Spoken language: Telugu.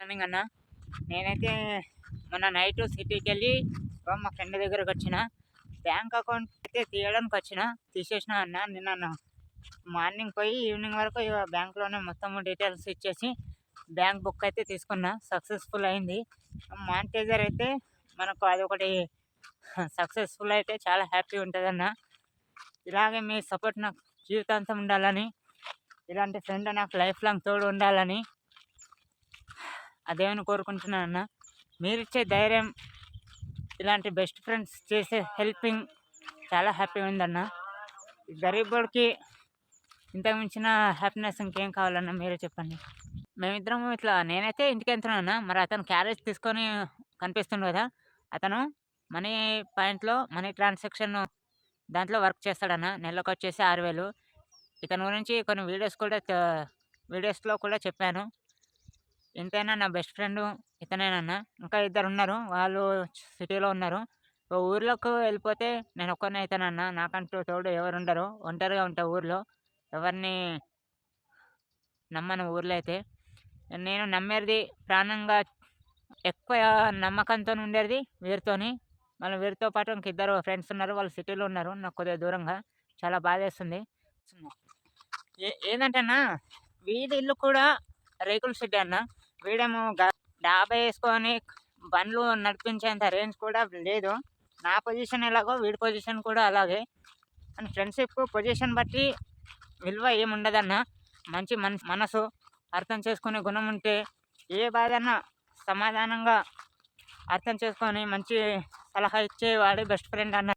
మార్నింగ్ అన్న. నేనైతే మొన్న నైట్ సిటీకి వెళ్ళి మా ఫ్రెండ్ దగ్గరకు వచ్చిన. బ్యాంక్ అకౌంట్ అయితే తీయడానికి వచ్చిన, తీసేసిన అన్న. నిన్న మార్నింగ్ పోయి ఈవినింగ్ వరకు బ్యాంక్లోనే మొత్తం డీటెయిల్స్ ఇచ్చేసి బ్యాంక్ బుక్ అయితే తీసుకున్నా. సక్సెస్ఫుల్ అయింది. మానిటైజర్ అయితే మనకు అదొకటి సక్సెస్ఫుల్ అయితే చాలా హ్యాపీ ఉంటుంది అన్న. ఇలాగే మీ సపోర్ట్ నాకు జీవితాంతం ఉండాలని, ఇలాంటి ఫ్రెండ్ నాకు లైఫ్ లాంగ్ తోడు ఉండాలని అదేమని కోరుకుంటున్నాను అన్న. మీరిచ్చే ధైర్యం, ఇలాంటి బెస్ట్ ఫ్రెండ్స్ చేసే హెల్పింగ్ చాలా హ్యాపీ ఉందన్న. గరీబోడికి ఇంతకు మించిన హ్యాపీనెస్ ఇంకేం కావాలన్నా మీరే చెప్పండి. మేమిద్దరం ఇట్లా నేనైతే ఇంటికి వెళ్తున్నాను. మరి అతను క్యారేజ్ తీసుకొని కనిపిస్తుండు కదా, అతను మనీ పాయింట్లో మనీ ట్రాన్సాక్షన్ దాంట్లో వర్క్ చేస్తాడన్న. నెలకు వచ్చేసి 6,000. ఇతని గురించి కొన్ని వీడియోస్లో కూడా చెప్పాను. ఎంతైనా నా బెస్ట్ ఫ్రెండ్ ఇతనేనన్నా. ఇంకా ఇద్దరు ఉన్నారు, వాళ్ళు సిటీలో ఉన్నారు. ఊర్లోకి వెళ్ళిపోతే నేను ఒక్కనే అవుతానన్నా. నాకంటూ తోడు ఎవరు ఉండరు, ఒంటరిగా ఉంటా ఊర్లో. ఎవరిని నమ్మను ఊర్లో అయితే. నేను నమ్మేది ప్రాణంగా ఎక్కువ నమ్మకంతో ఉండేది వీరితోని. మళ్ళీ వీరితో పాటు ఇంక ఇద్దరు ఫ్రెండ్స్ ఉన్నారు, వాళ్ళు సిటీలో ఉన్నారు, నాకు కొద్దిగా దూరంగా. చాలా బాధేస్తుంది. ఏంటంటే అన్న, వీడి ఇల్లు కూడా రేకుల షెడ్డే అన్న. వీడేమో డాబా వేసుకొని బండ్లు నడిపించేంత రేంజ్ కూడా లేదు. నా పొజిషన్ ఎలాగో వీడి పొజిషన్ కూడా అలాగే. అండ్ ఫ్రెండ్షిప్ పొజిషన్ బట్టి విలువ ఏముండదన్న. మంచి మనసు, అర్థం చేసుకునే గుణం ఉంటే ఏ బాధన్నా సమాధానంగా అర్థం చేసుకొని మంచి సలహా ఇచ్చేవాడే బెస్ట్ ఫ్రెండ్ అన్న.